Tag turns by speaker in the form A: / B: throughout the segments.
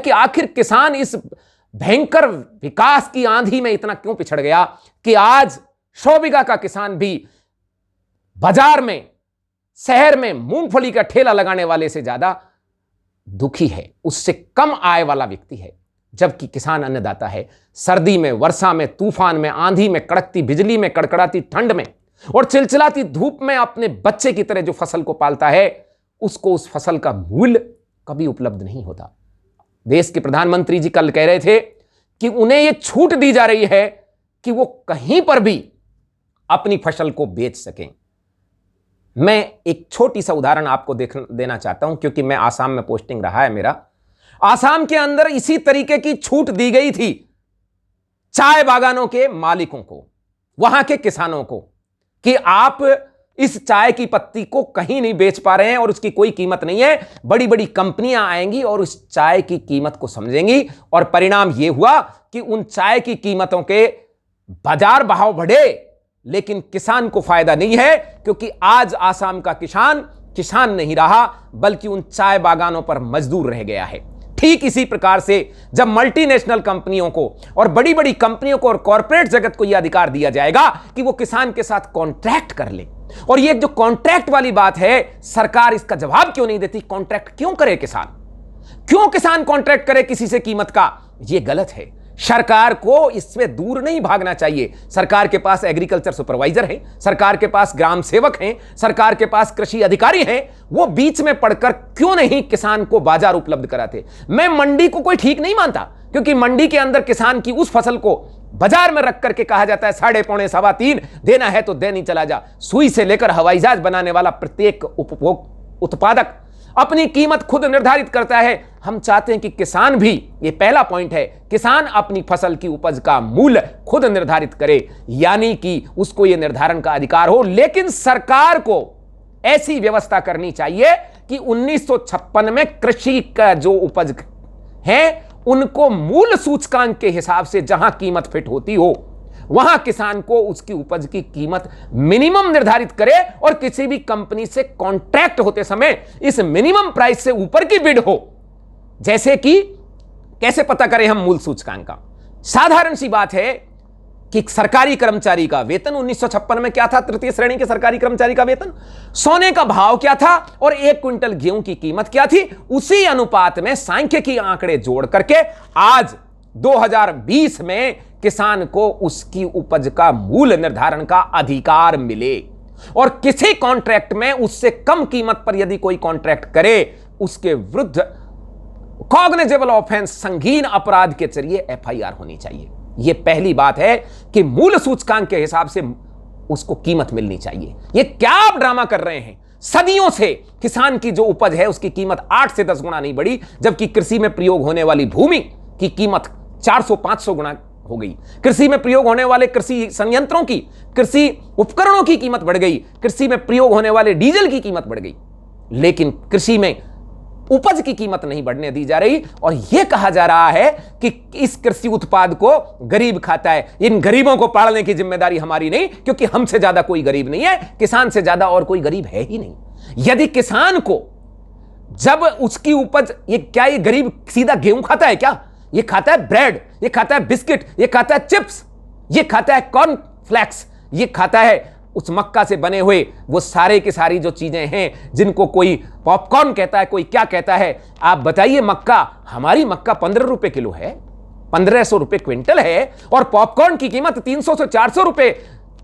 A: कि आखिर किसान इस भयंकर विकास की आंधी में इतना क्यों पिछड़ गया कि आज 100 बीघा का किसान भी बाजार में, शहर में मूंगफली का ठेला लगाने वाले से ज्यादा दुखी है, उससे कम आय वाला व्यक्ति है। जबकि किसान अन्नदाता है, सर्दी में, वर्षा में, तूफान में, आंधी में, कड़कती बिजली में, कड़कड़ाती ठंड में और चिलचिलाती धूप में अपने बच्चे की तरह जो फसल को पालता है, उसको उस फसल का मूल्य कभी उपलब्ध नहीं होता। देश के प्रधानमंत्री जी कल कह रहे थे कि उन्हें यह छूट दी जा रही है कि वो कहीं पर भी अपनी फसल को बेच सकें। मैं एक छोटी सा उदाहरण आपको देना चाहता हूं, क्योंकि मैं आसाम में पोस्टिंग रहा है मेरा। आसाम के अंदर इसी तरीके की छूट दी गई थी चाय बागानों के मालिकों को, वहां के किसानों को, कि आप इस चाय की पत्ती को कहीं नहीं बेच पा रहे हैं और उसकी कोई कीमत नहीं है। बड़ी बड़ी कंपनियां आएंगी और उस चाय की कीमत को समझेंगी, और परिणाम यह हुआ कि उन चाय की कीमतों के बाजार भाव बढ़े, लेकिन किसान को फायदा नहीं है, क्योंकि आज आसाम का किसान नहीं रहा, बल्कि उन चाय बागानों पर मजदूर रह गया है। ठीक इसी प्रकार से जब मल्टीनेशनल कंपनियों को और बड़ी बड़ी कंपनियों को और कॉर्पोरेट जगत को यह अधिकार दिया जाएगा कि वो किसान के साथ कॉन्ट्रैक्ट कर ले, और ये जो कॉन्ट्रैक्ट वाली बात है, सरकार इसका जवाब क्यों नहीं देती? कॉन्ट्रैक्ट क्यों करे किसान? क्यों किसान कॉन्ट्रैक्ट करे किसी से कीमत का? यह गलत है। सरकार को इसमें दूर नहीं भागना चाहिए। सरकार के पास एग्रीकल्चर सुपरवाइजर हैं, सरकार के पास ग्राम सेवक हैं, सरकार के पास कृषि अधिकारी हैं। वो बीच में पड़कर क्यों नहीं किसान को बाजार उपलब्ध कराते? मैं मंडी को कोई ठीक नहीं मानता, क्योंकि मंडी के अंदर किसान की उस फसल को बाजार में रख करके कहा जाता है 2.5 सवा 3 देना है तो दे, नहीं चला जा। सुई से लेकर हवाई जहाज बनाने वाला प्रत्येक उत्पादक अपनी कीमत खुद निर्धारित करता है। हम चाहते हैं कि किसान भी, ये पहला पॉइंट है, किसान अपनी फसल की उपज का मूल्य खुद निर्धारित करे, यानी कि उसको यह निर्धारण का अधिकार हो। लेकिन सरकार को ऐसी व्यवस्था करनी चाहिए कि 1956 में कृषि का जो उपज है उनको मूल सूचकांक के हिसाब से जहां कीमत फिट होती हो, वहां किसान को उसकी उपज की कीमत मिनिमम निर्धारित करे, और किसी भी कंपनी से कॉन्ट्रैक्ट होते समय इस मिनिमम प्राइस से ऊपर की बिड हो। जैसे कि कैसे पता करें हम मूल सूचकांक का? साधारण सी बात है कि सरकारी कर्मचारी का वेतन 1956 में क्या था? तृतीय श्रेणी के सरकारी कर्मचारी का वेतन, सोने का भाव क्या था और 1 क्विंटल गेहूं की कीमत क्या थी, उसी अनुपात में सांख्यिकी आंकड़े जोड़ करके आज 2020 में किसान को उसकी उपज का मूल्य निर्धारण का अधिकार मिले। और किसी कॉन्ट्रैक्ट में उससे कम कीमत पर यदि कोई कॉन्ट्रैक्ट करे, उसके विरुद्ध कॉग्निजेबल ऑफेंस, संगीन अपराध के जरिए एफआईआर होनी चाहिए। यह पहली बात है कि मूल सूचकांक के हिसाब से उसको कीमत मिलनी चाहिए। यह क्या आप ड्रामा कर रहे हैं? सदियों से किसान की जो उपज है उसकी कीमत 8 से 10 गुना नहीं बढ़ी, जबकि कृषि में प्रयोग होने वाली भूमि की कीमत 400-500 गुना हो गई। कृषि में प्रयोग होने वाले कृषि संयंत्रों की, कृषि उपकरणों की कीमत बढ़ गई, कृषि में प्रयोग होने वाले डीजल की कीमत बढ़ गई, लेकिन कृषि में उपज की कीमत नहीं बढ़ने दी जा रही। और यह कहा जा रहा है कि इस कृषि उत्पाद को गरीब खाता है। इन गरीबों को पालने की जिम्मेदारी हमारी नहीं, क्योंकि हमसे ज्यादा कोई गरीब नहीं है, किसान से ज्यादा और कोई गरीब है ही नहीं। यदि किसान को जब उसकी उपज, ये गरीब सीधा गेहूं खाता है क्या? ये खाता है ब्रेड, ये खाता है बिस्किट, ये खाता है चिप्स, ये खाता है कॉर्नफ्लेक्स, ये खाता है उस मक्का से बने हुए वो सारे की सारी जो चीजें हैं जिनको कोई पॉपकॉर्न कहता है, कोई क्या कहता है। आप बताइए, मक्का, हमारी मक्का 15 रुपए किलो है, 1500 रुपए क्विंटल है, और पॉपकॉर्न की कीमत 300 से 400 रुपए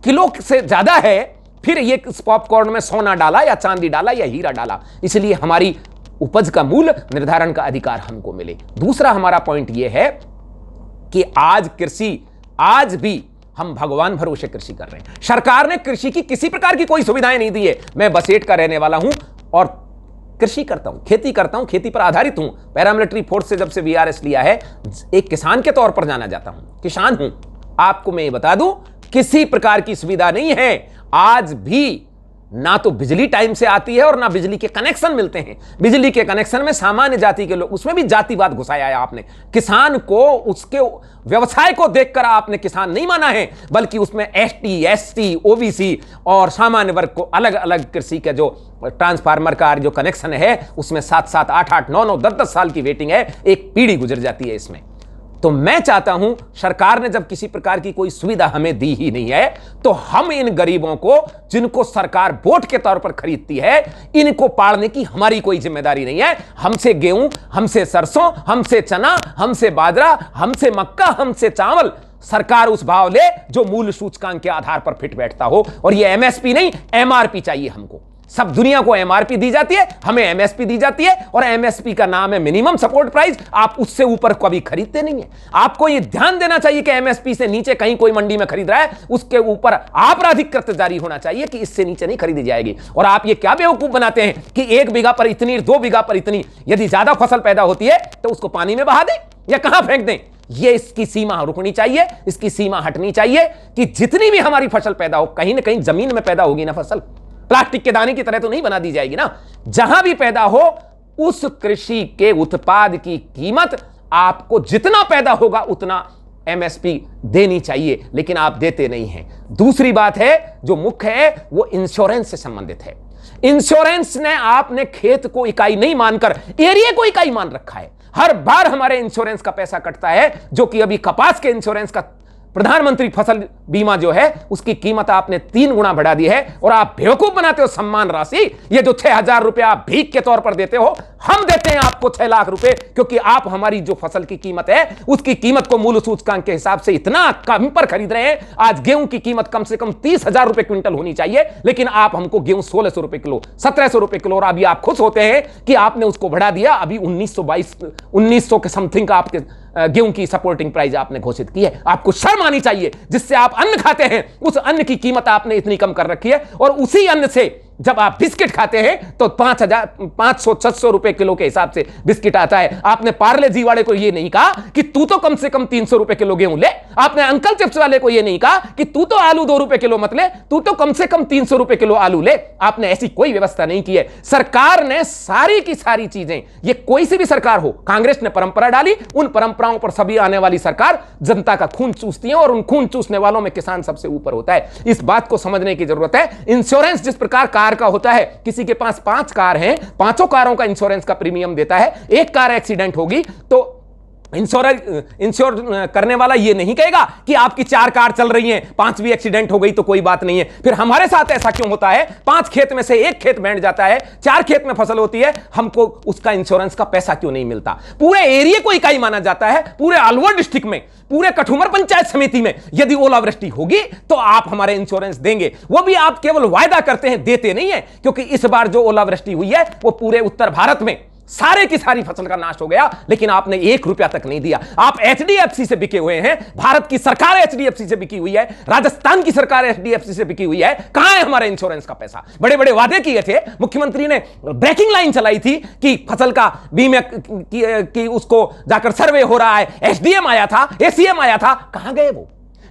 A: किलो से ज्यादा है। फिर ये पॉपकॉर्न में सोना डाला या चांदी डाला या हीरा डाला, इसलिए हमारी उपज का मूल्य निर्धारण का अधिकार हमको मिले। दूसरा हमारा पॉइंट यह है कि आज कृषि, आज भी हम भगवान भरोसे कृषि कर रहे हैं। सरकार ने कृषि की किसी प्रकार की कोई सुविधाएं नहीं दी है। मैं बसेट का रहने वाला हूं और कृषि करता हूं, खेती करता हूं, खेती पर आधारित हूं। पैरामिलिट्री फोर्स से जब से वीआरएस लिया है, एक किसान के तौर पर जाना जाता हूं, किसान हूं। आपको मैं ये बता दूं, किसी प्रकार की सुविधा नहीं है। आज भी ना तो बिजली टाइम से आती है और ना बिजली के कनेक्शन मिलते हैं। बिजली के कनेक्शन में सामान्य जाति के लोग, उसमें भी जातिवाद घुसाया है आपने। किसान को उसके व्यवसाय को देखकर आपने किसान नहीं माना है, बल्कि उसमें एसटी, एसटी, ओबीसी और सामान्य वर्ग को अलग अलग कृषि का जो ट्रांसफार्मर का जो कनेक्शन है उसमें 7-7, 8-8, 9-9, 10-10 साल की वेटिंग है, एक पीढ़ी गुजर जाती है इसमें। तो मैं चाहता हूं, सरकार ने जब किसी प्रकार की कोई सुविधा हमें दी ही नहीं है, तो हम इन गरीबों को, जिनको सरकार वोट के तौर पर खरीदती है, इनको पालने की हमारी कोई जिम्मेदारी नहीं है। हमसे गेहूं, हमसे सरसों, हमसे चना, हमसे बाजरा, हमसे मक्का, हमसे चावल सरकार उस भाव ले जो मूल्य सूचकांक के आधार पर फिट बैठता हो। और ये एमएसपी नहीं, एमआरपी चाहिए हमको। सब दुनिया को एमआरपी दी जाती है, हमें एमएसपी दी जाती है, और एमएसपी का नाम है मिनिमम सपोर्ट प्राइस। आप उससे ऊपर कभी खरीदते नहीं है। आपको यह ध्यान देना चाहिए कि एमएसपी से नीचे कहीं कोई मंडी में खरीद रहा है, उसके ऊपर आपराधिक कृत्य जारी होना चाहिए कि इससे नीचे नहीं खरीदी जाएगी। और आप ये क्या बेवकूफ बनाते हैं कि 1 बीघा पर इतनी, 2 बीघा पर इतनी, यदि ज्यादा फसल पैदा होती है तो उसको पानी में बहा दें या कहां फेंक दें। ये इसकी सीमा रुकनी चाहिए, इसकी सीमा हटनी चाहिए कि जितनी भी हमारी फसल पैदा हो, कहीं ना कहीं जमीन में पैदा होगी ना फसल, प्लास्टिक के दाने की तरह तो नहीं बना दी जाएगी ना। जहां भी पैदा हो, उस कृषि के उत्पाद की कीमत आपको जितना पैदा होगा उतना एमएसपी देनी चाहिए, लेकिन आप देते नहीं हैं। दूसरी बात है जो मुख्य है, वो इंश्योरेंस से संबंधित है। इंश्योरेंस ने, आपने खेत को इकाई नहीं मानकर एरिया को इकाई मान रखा है। हर बार हमारे इंश्योरेंस का पैसा कटता है, जो कि अभी कपास के इंश्योरेंस का प्रधानमंत्री फसल बीमा जो है उसकी कीमत आपने 3 गुना बढ़ा दी है, और आप बेवकूफ बनाते हो सम्मान राशि। ये जो 6,000 रुपया आप भीख के तौर पर देते हो, हम देते हैं आपको 6 लाख रुपए, क्योंकि आप हमारी जो फसल की कीमत है उसकी कीमत को मूल्य सूचकांक के हिसाब से इतना कम पर खरीद रहे हैं। आज गेहूं की कीमत कम से कम 30,000 रुपए क्विंटल होनी चाहिए, लेकिन आप हमको गेहूं 1,600 रुपए किलो, 1,700 रुपए किलो, और अभी आप खुश होते हैं कि आपने उसको बढ़ा दिया। अभी 1900 के समथिंग का आपके गेहूं की सपोर्टिंग प्राइस आपने घोषित की है। आपको शर्म आनी चाहिए। जिससे आप अन्न खाते हैं, उस अन्न की कीमत आपने इतनी कम कर रखी है, और उसी अन्न से जब आप बिस्किट खाते हैं तो 500-600 रुपए किलो के हिसाब से बिस्किट आता है। आपने पार्ले जी वाले को यह नहीं कहा कि तू तो कम से कम 300 रुपए किलो गेहूं ले। आपने अंकल चिप्स वाले को यह नहीं कहा कि तू तो आलू 2 रुपए किलो मत ले, तू तो कम से कम 300 रुपए किलो आलू ले। आपने ऐसी कोई व्यवस्था नहीं की है। सरकार ने सारी की सारी चीजें, ये कोई सी भी सरकार हो, कांग्रेस ने परंपरा डाली, उन परंपराओं पर सभी आने वाली सरकार जनता का खून चूसती है, और उन खून चूसने वालों में किसान सबसे ऊपर होता है। इस बात को समझने की जरूरत है। इंश्योरेंस जिस प्रकार कार का होता है, किसी के पास 5 कार हैं, 5 कारों का इंश्योरेंस का प्रीमियम देता है। एक कार एक्सीडेंट होगी तो इंश्योर करने वाला ये नहीं कहेगा कि आपकी 4 कार चल रही हैं, 5वीं एक्सीडेंट हो गई तो कोई बात नहीं है। फिर हमारे साथ ऐसा क्यों होता है? 5 खेत में से 1 खेत बैठ जाता है, 4 खेत में फसल होती है, हमको उसका इंश्योरेंस का पैसा क्यों नहीं मिलता? पूरे एरिया को इकाई माना जाता है। पूरे अलवर डिस्ट्रिक्ट में, पूरे कठुमर पंचायत समिति में यदि ओलावृष्टि होगी तो आप हमारे इंश्योरेंस देंगे। वो भी आप केवल वायदा करते हैं, देते नहीं है। क्योंकि इस बार जो ओलावृष्टि हुई है वो पूरे उत्तर भारत में सारे की सारी फसल का नाश हो गया, लेकिन आपने 1 रुपया तक नहीं दिया। आप एचडीएफसी से बिके हुए हैं। भारत की सरकार एचडीएफसी से बिकी हुई है, राजस्थान की सरकार एचडीएफसी से बिकी हुई है। कहां है हमारे इंश्योरेंस का पैसा? बड़े बड़े वादे किए थे, मुख्यमंत्री ने ब्रेकिंग लाइन चलाई थी कि फसल का बीमे की उसको जाकर सर्वे हो रहा है। एसडीएम आया था, एसीएम आया था, कहां गए वो?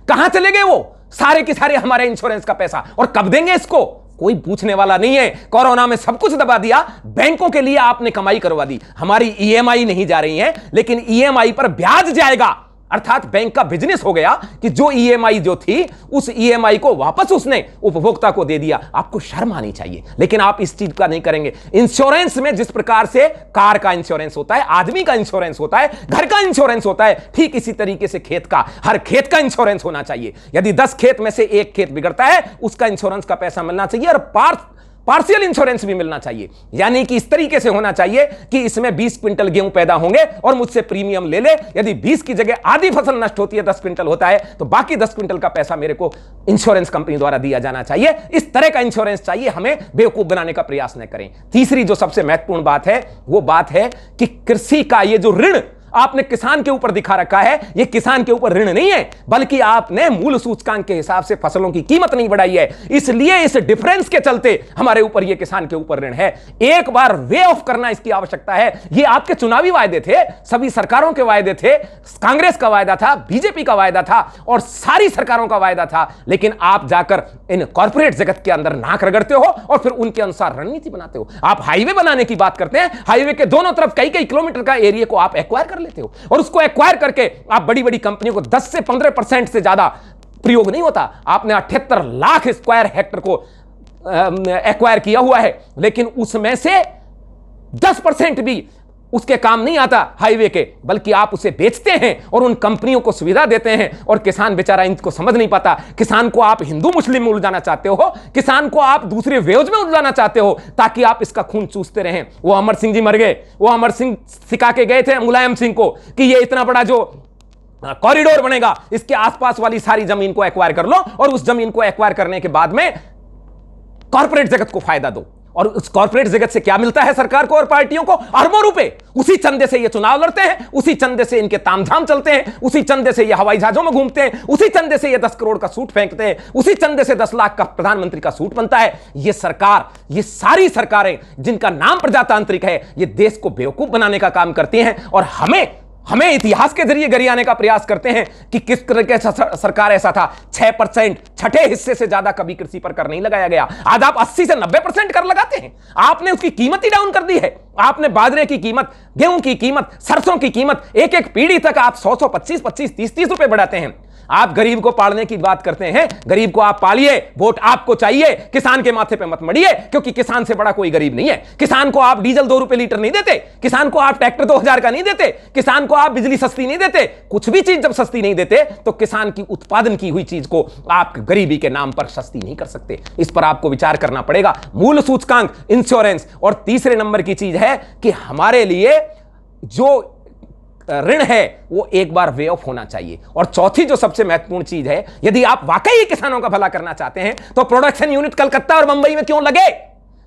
A: कहां चले गए वो सारे के सारे हमारे इंश्योरेंस का पैसा? और कब देंगे इसको? कोई पूछने वाला नहीं है। कोरोना में सब कुछ दबा दिया, बैंकों के लिए आपने कमाई करवा दी। हमारी ईएमआई नहीं जा रही है, लेकिन ईएमआई पर ब्याज जाएगा। अर्थात बैंक का बिजनेस हो गया कि जो ईएमआई जो थी उस ईएमआई को वापस उसने उपभोक्ता को दे दिया। आपको शर्म आनी चाहिए, लेकिन आप इस चीज का नहीं करेंगे। इंश्योरेंस में जिस प्रकार से कार का इंश्योरेंस होता है, आदमी का इंश्योरेंस होता है, घर का इंश्योरेंस होता है, ठीक इसी तरीके से खेत का, हर खेत का इंश्योरेंस होना चाहिए। यदि 10 खेत में से 1 खेत बिगड़ता है, उसका इंश्योरेंस का पैसा मिलना चाहिए, और पार्शियल इंश्योरेंस भी मिलना चाहिए। यानी कि इस तरीके से होना चाहिए कि इसमें 20 क्विंटल गेहूं पैदा होंगे और मुझसे प्रीमियम ले ले। यदि 20 की जगह आधी फसल नष्ट होती है, 10 क्विंटल होता है, तो बाकी 10 क्विंटल का पैसा मेरे को इंश्योरेंस कंपनी द्वारा दिया जाना चाहिए। इस तरह का इंश्योरेंस चाहिए, हमें बेवकूफ बनाने का प्रयास न करें। तीसरी जो सबसे महत्वपूर्ण बात है, वो बात है कि कृषि का ये जो ऋण आपने किसान के ऊपर दिखा रखा है। यह किसान के ऊपर ऋण नहीं है, बल्कि आपने मूल सूचकांक के हिसाब से फसलों की कीमत नहीं बढ़ाई है, इसलिए इस डिफरेंस के चलते हमारे ऊपर यह किसान के ऊपर ऋण है। एक बार वे ऑफ करना इसकी आवश्यकता है। यह आपके चुनावी वायदे थे, सभी सरकारों के वायदे थे, कांग्रेस का वायदा था, बीजेपी का वायदा था और सारी सरकारों का वायदा था, लेकिन आप जाकर इन कॉर्पोरेट जगत के अंदर नाक रगड़ते हो और फिर उनके अनुसार रणनीति बनाते हो। आप हाईवे बनाने की बात करते हैं, हाईवे के दोनों तरफ कई कई किलोमीटर का एरिया को आप एक्वायर कर लेते हो और उसको एक्वायर करके आप बड़ी बड़ी कंपनियों को 10 से 15% से ज्यादा प्रयोग नहीं होता। आपने 78 लाख स्क्वायर हेक्टर को एक्वायर किया हुआ है, लेकिन उसमें से 10% भी उसके काम नहीं आता हाईवे के, बल्कि आप उसे बेचते हैं और उन कंपनियों को सुविधा देते हैं और किसान बेचारा इनको समझ नहीं पाता। किसान को आप हिंदू मुस्लिम में उलझाना चाहते हो, किसान को आप दूसरे वेज में उलझाना चाहते हो ताकि आप इसका खून चूसते रहें। वो अमर सिंह जी मर गए, वो अमर सिंह सिखा के गए थे मुलायम सिंह को कि ये इतना बड़ा जो कॉरिडोर बनेगा इसके आसपास वाली सारी जमीन को एक्वायर कर लो और उस जमीन को एक्वायर करने के बाद में कॉर्पोरेट जगत को फायदा दो। और उस कॉर्पोरेट जगत से क्या मिलता है सरकार को और पार्टियों को? अरबों रुपए। उसी चंदे से ये चुनाव लड़ते हैं, उसी चंदे से इनके तामझाम चलते हैं, उसी चंदे से ये हवाई जहाजों में घूमते हैं, उसी चंदे से ये 10 करोड़ का सूट फेंकते हैं, उसी चंदे से 10 लाख का प्रधानमंत्री का सूट बनता है। ये सरकार, ये सारी सरकारें जिनका नाम प्रजातांत्रिक है, ये देश को बेवकूफ बनाने का काम करती हैं और हमें इतिहास के जरिए गरियाने का प्रयास करते हैं कि किस तरह के सरकार ऐसा था। 6%, छठे हिस्से से ज्यादा कभी कृषि पर कर नहीं लगाया गया। आज आप 80 से 90% कर लगाते हैं। आपने उसकी कीमत ही डाउन कर दी है। आपने बाजरे की कीमत, गेहूं की कीमत, सरसों की कीमत एक एक पीढ़ी तक आप 100, 25, 30 रुपए बढ़ाते हैं। आप गरीब को पालने की बात करते हैं, गरीब को आप पालिए, वोट आपको चाहिए, किसान के माथे पे मत मड़िए, क्योंकि किसान से बड़ा कोई गरीब नहीं है। किसान को आप डीजल 2 रुपए लीटर नहीं देते, किसान को आप ट्रैक्टर 2000 का नहीं देते, किसान को आप बिजली सस्ती नहीं देते। कुछ भी चीज जब सस्ती नहीं देते तो किसान की उत्पादन की हुई चीज को आप गरीबी के नाम पर सस्ती नहीं कर सकते। इस पर आपको विचार करना पड़ेगा। मूल सूचकांक, इंश्योरेंस, और तीसरे नंबर की चीज है कि हमारे लिए जो ऋण है वो एक बार वे ऑफ होना चाहिए। और चौथी जो सबसे महत्वपूर्ण चीज है, यदि आप वाकई किसानों का भला करना चाहते हैं तो प्रोडक्शन यूनिट कलकत्ता और मुंबई में क्यों लगे,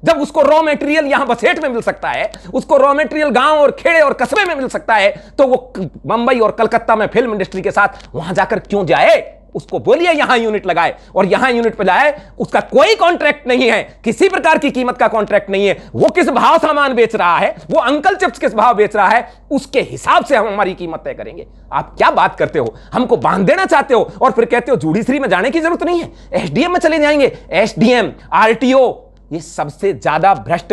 A: जब उसको रॉ मटेरियल यहां बसेट में मिल सकता है, उसको रॉ मटेरियल गांव और खेड़े और कस्बे में मिल सकता है, तो वो मुंबई और कलकत्ता में फिल्म इंडस्ट्री के साथ वहां जाकर क्यों जाए? उसको बोलिए यहां यूनिट लगाए और यहां यूनिट पे लाए। उसका कोई कॉन्ट्रैक्ट नहीं है, किसी प्रकार की कीमत का कॉन्ट्रैक्ट नहीं है। वो किस भाव सामान बेच रहा है, वो अंकल चिप्स किस भाव बेच रहा है, उसके हिसाब से हम हमारी कीमत तय करेंगे। आप क्या बात करते हो? हमको बांध देना चाहते हो और फिर कहते हो जूडीशरी में जाने की जरूरत नहीं है, एसडीएम में चले जाएंगे। एसडीएम, आरटीओ, ये सबसे ज्यादा भ्रष्ट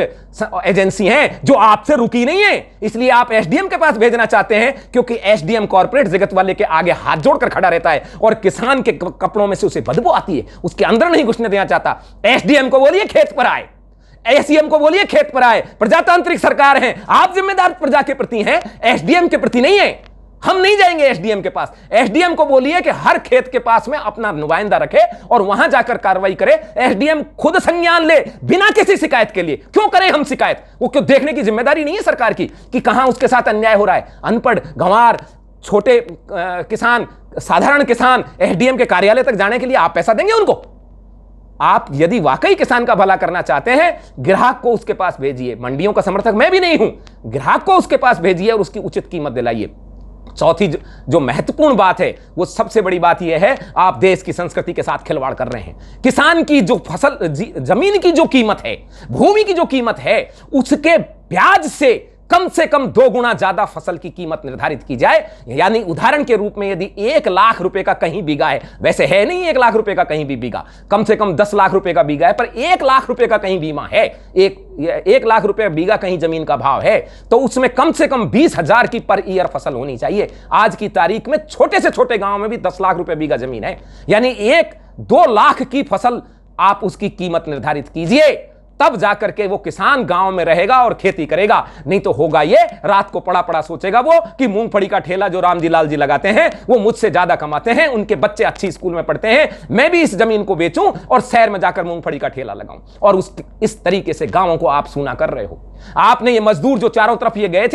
A: एजेंसी हैं जो आपसे रुकी नहीं है, इसलिए आप एसडीएम के पास भेजना चाहते हैं, क्योंकि एसडीएम कॉर्पोरेट जगत वाले के आगे हाथ जोड़कर खड़ा रहता है और किसान के कपड़ों में से उसे बदबू आती है, उसके अंदर नहीं घुसने देना चाहता। एसडीएम को बोलिए खेत पर आए, एसीएम को बोलिए खेत पर आए। प्रजातांत्रिक सरकार है, आप जिम्मेदार प्रजा के प्रति हैं, एसडीएम के प्रति नहीं है। हम नहीं जाएंगे एसडीएम के पास। एसडीएम को बोलिए कि हर खेत के पास में अपना नुमाइंदा रखे और वहां जाकर कार्रवाई करे। एसडीएम खुद संज्ञान ले बिना किसी शिकायत के लिए। क्यों करें हम शिकायत? वो क्यों देखने की जिम्मेदारी नहीं है सरकार की कि कहां उसके साथ अन्याय हो रहा है? अनपढ़, गंवार, छोटे किसान, साधारण किसान एसडीएम के कार्यालय तक जाने के लिए आप पैसा देंगे उनको? आप यदि वाकई किसान का भला करना चाहते हैं, ग्राहक को उसके पास भेजिए। मंडियों का समर्थक मैं भी नहीं हूं, ग्राहक को उसके पास भेजिए और उसकी उचित कीमत दिलाइए। चौथी जो महत्वपूर्ण बात है, वो सबसे बड़ी बात यह है, आप देश की संस्कृति के साथ खिलवाड़ कर रहे हैं। किसान की जो फसल, जमीन की जो कीमत है, भूमि की जो कीमत है, उसके ब्याज से कम 2 गुना ज्यादा फसल की कीमत निर्धारित की जाए। यानी उदाहरण के रूप में यदि 1 लाख रुपए का कहीं बीघा है, वैसे है नहीं 1 लाख रुपए का कहीं भी बीघा, कम से कम 10 लाख रुपए का बीघा है, पर 1 लाख रुपए का कहीं बीमा है, 1 लाख रुपए बीघा कहीं जमीन का भाव है, तो उसमें कम से कम 20,000 की पर ईयर फसल होनी चाहिए। आज की तारीख में छोटे से छोटे गांव में भी 10 लाख रुपए बीघा जमीन है, यानी 1-2 लाख की फसल आप उसकी कीमत निर्धारित कीजिए, तब जाकर के वो किसान गांव में रहेगा और खेती करेगा। नहीं तो होगा ये, रात को पड़ा पड़ा सोचेगा वो कि मूंगफली का ठेला जो रामजी लाल जी लगाते हैं वो मुझसे ज्यादा कमाते हैं, उनके बच्चे अच्छी स्कूल में पढ़ते हैं, मैं भी इस जमीन को बेचूं और शहर में जाकर मूंगफली का ठेला लगाऊं। और इस तरीके से गांवों को आप सूना कर रहे हो। आपने ये मजदूर जो चारों तरफ ये गए थे